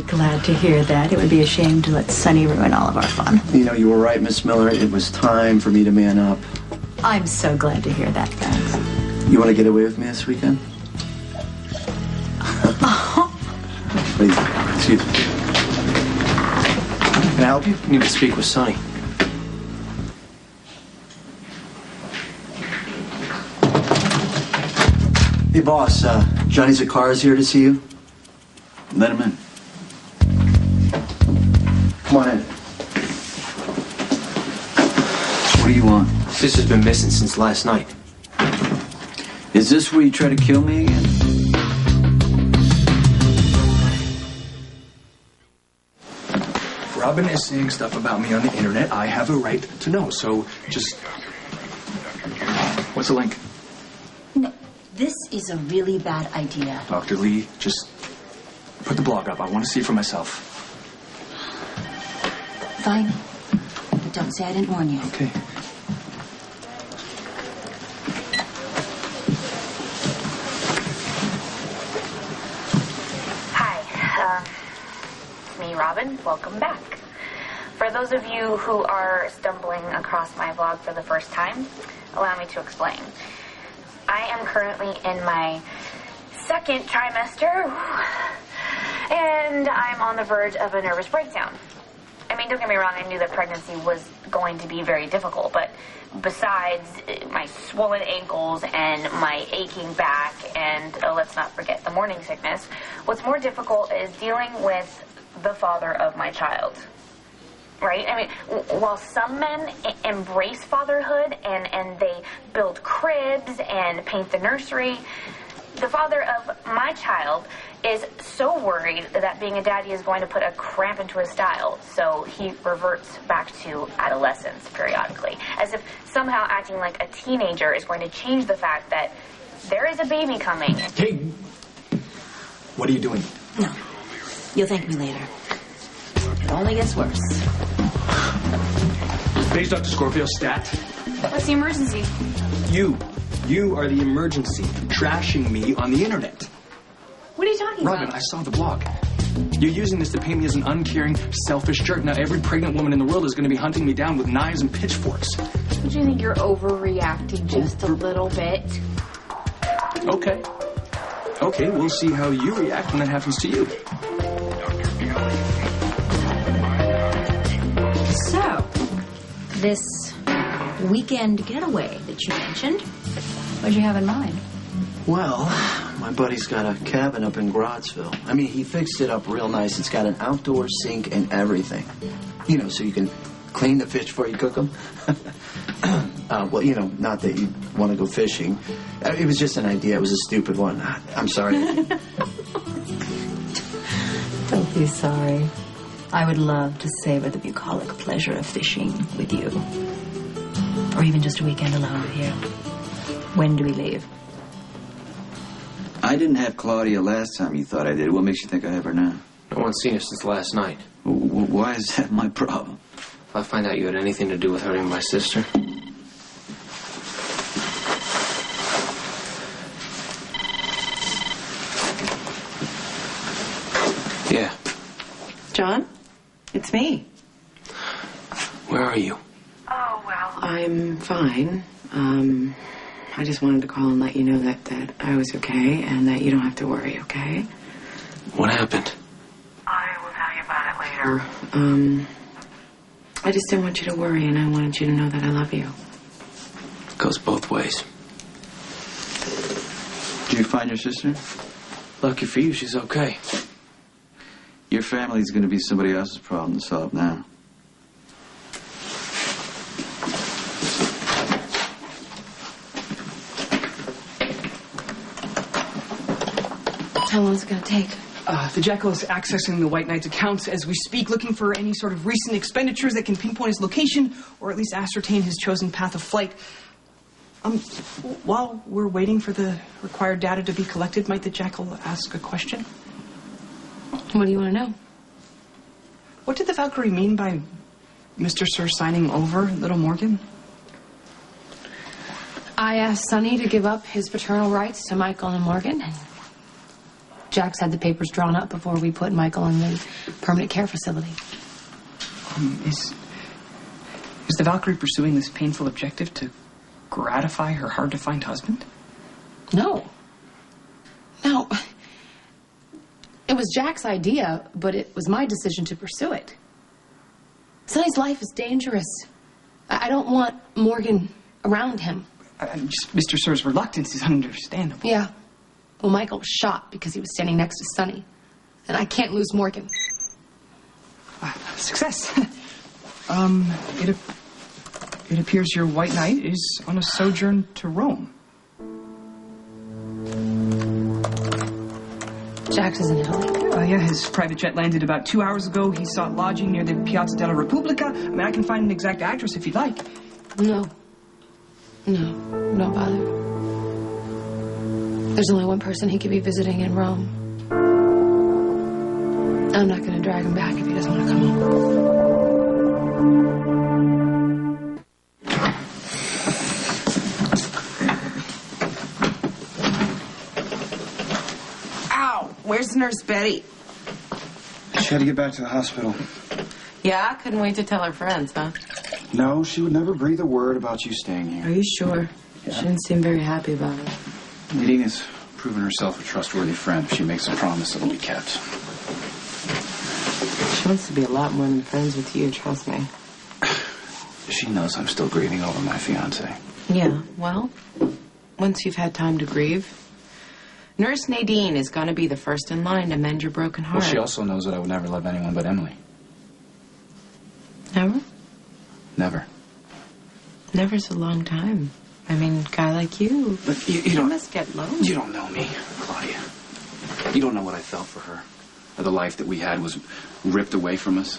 be glad to hear that. It would be a shame to let Sonny ruin all of our fun. You know, you were right, Miss Miller. It was time for me to man up. I'm so glad to hear that, thanks. You want to get away with me this weekend? Please, excuse me. Can I help you? I need to speak with Sonny. Hey, boss, Johnny Zakar is here to see you. Let him in. Come on in. What do you want? Sis has been missing since last night. Is this where you try to kill me again? If Robin is saying stuff about me on the internet, I have a right to know. So just... What's the link? No, this is a really bad idea. Dr. Lee, just put the blog up. I want to see it for myself. Fine. But don't say I didn't warn you. Okay. Robin, welcome back. For those of you who are stumbling across my vlog for the first time, allow me to explain. I am currently in my second trimester, and I'm on the verge of a nervous breakdown. I mean, don't get me wrong, I knew that pregnancy was going to be very difficult, but besides my swollen ankles and my aching back and, let's not forget, the morning sickness, what's more difficult is dealing with the father of my child, right? I mean, while some men embrace fatherhood and they build cribs and paint the nursery, the father of my child is so worried that being a daddy is going to put a cramp into his style, so he reverts back to adolescence periodically, as if somehow acting like a teenager is going to change the fact that there is a baby coming. Hey, what are you doing? No. You'll thank me later. It only gets worse. Page Dr. Scorpio, stat. What's the emergency? You are the emergency, trashing me on the internet. What are you talking about? Robin, I saw the blog. You're using this to paint me as an uncaring, selfish jerk. Now every pregnant woman in the world is going to be hunting me down with knives and pitchforks. Don't you think you're overreacting just a little bit? Okay. Okay, we'll see how you react when that happens to you. So, this weekend getaway that you mentioned, what'd you have in mind? Well, my buddy's got a cabin up in Grotsville. I mean, he fixed it up real nice. It's got an outdoor sink and everything. You know, so you can clean the fish before you cook them. Well, you know, not that you want to go fishing. It was just an idea. It was a stupid one. I'm sorry. Don't be sorry. I would love to savor the bucolic pleasure of fishing with you. Or even just a weekend alone with you. When do we leave? I didn't have Claudia last time you thought I did. What makes you think I have her now? No one's seen her since last night. Why is that my problem? If I find out you had anything to do with hurting my sister... Yeah. John, it's me. Where are you? Oh, well. I'm fine. I just wanted to call and let you know that I was okay and that you don't have to worry, okay? What happened? I will tell you about it later. I just didn't want you to worry, and I wanted you to know that I love you. It goes both ways. Did you find your sister? Lucky for you, she's okay. Your family's going to be somebody else's problem to solve now. How long is it going to take? The Jackal is accessing the White Knight's accounts as we speak, looking for any sort of recent expenditures that can pinpoint his location or at least ascertain his chosen path of flight. While we're waiting for the required data to be collected, might the Jackal ask a question? What do you want to know? What did the Valkyrie mean by Mr. Sir signing over Little Morgan? I asked Sonny to give up his paternal rights to Michael and Morgan, and Jax had the papers drawn up before we put Michael in the permanent care facility. Is the Valkyrie pursuing this painful objective to gratify her hard-to-find husband? No. No. It was Jack's idea, but it was my decision to pursue it. Sonny's life is dangerous. I don't want Morgan around him. Mr. Sir's reluctance is understandable. Yeah. Well, Michael was shot because he was standing next to Sonny. And I can't lose Morgan. Success. It appears your White Knight is on a sojourn to Rome. Jax is in Italy. Yeah, his private jet landed about 2 hours ago. He sought lodging near the Piazza della Repubblica. I mean, I can find an exact address if you'd like. No. No, don't bother. There's only one person he could be visiting in Rome. I'm not going to drag him back if he doesn't want to come home. Where's Nurse Betty? She had to get back to the hospital. Yeah, couldn't wait to tell her friends, huh? No, she would never breathe a word about you staying here. Are you sure? Yeah. She didn't seem very happy about it. Nadine has proven herself a trustworthy friend. If she makes a promise, it'll be kept. She wants to be a lot more than friends with you, trust me. She knows I'm still grieving over my fiancé. Yeah, well, once you've had time to grieve, Nurse Nadine is going to be the first in line to mend your broken heart. Well, she also knows that I would never love anyone but Emily. Never? Never. Never's a long time. I mean, a guy like you, But you don't, must get lonely. You don't know me, Claudia. You don't know what I felt for her. Or the life that we had was ripped away from us.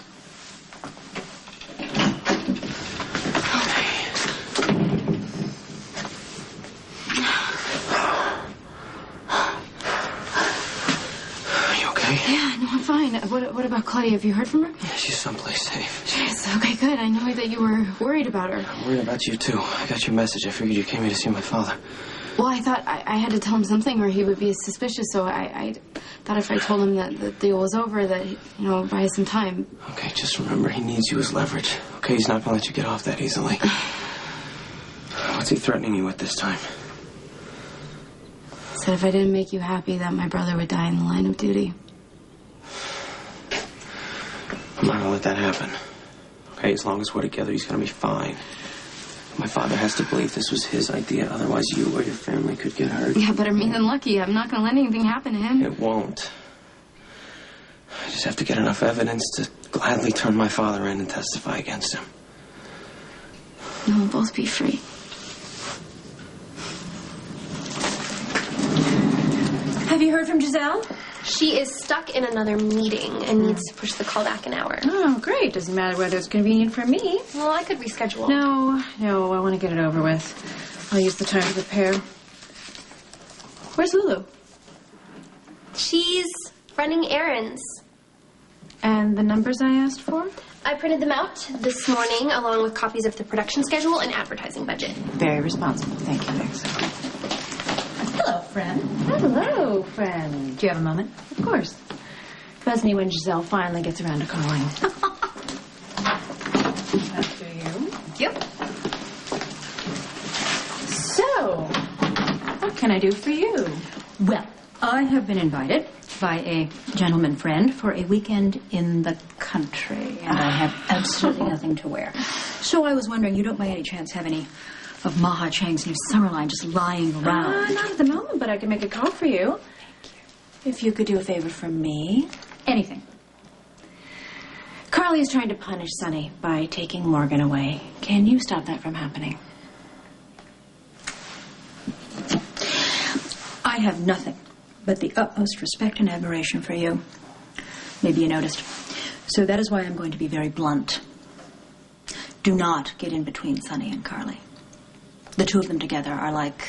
Fine. What about Claudia? Have you heard from her? Yeah, she's someplace safe. Jeez, okay, good. I know that you were worried about her. I'm worried about you, too. I got your message. I figured you came here to see my father. Well, I thought I had to tell him something or he would be suspicious, so I thought if I told him that the deal was over, that, buy us some time. Okay, just remember, he needs you as leverage. Okay, he's not gonna let you get off that easily. What's he threatening you with this time? Said if I didn't make you happy, that my brother would die in the line of duty. I'm not gonna let that happen. Okay, as long as we're together, he's gonna be fine. My father has to believe this was his idea, otherwise you or your family could get hurt. Yeah, better me than lucky. I'm not gonna let anything happen to him. It won't. I just have to get enough evidence to gladly turn my father in and testify against him. And we'll both be free. Have you heard from Giselle? She is stuck in another meeting and needs to push the call back an hour. Oh, great. Doesn't matter whether it's convenient for me. Well, I could reschedule. No, I want to get it over with. I'll use the time to prepare. Where's Lulu? She's running errands. And the numbers I asked for? I printed them out this morning along with copies of the production schedule and advertising budget. Very responsible. Thank you, Max. Hello, friend. Hello, friend. Do you have a moment? Of course. Buzz me when Giselle finally gets around to calling. After you. Yep. So, what can I do for you? Well, I have been invited by a gentleman friend for a weekend in the country, and I have absolutely nothing to wear. So I was wondering, you don't by any chance have any of Maha Chang's new summer line just lying around? Not at the moment, but I can make a call for you. If you could do a favor for me. Anything. Carly is trying to punish Sonny by taking Morgan away. Can you stop that from happening? I have nothing but the utmost respect and admiration for you. Maybe you noticed. So that is why I'm going to be very blunt. Do not get in between Sonny and Carly. The two of them together are like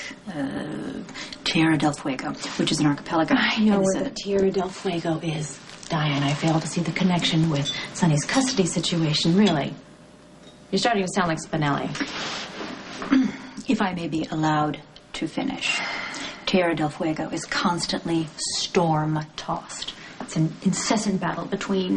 Tierra del Fuego, which is an archipelago. I know where the Tierra del Fuego is. Diane, I fail to see the connection with Sonny's custody situation, really. You're starting to sound like Spinelli. If I may be allowed to finish. Tierra del Fuego is constantly storm-tossed. It's an incessant battle between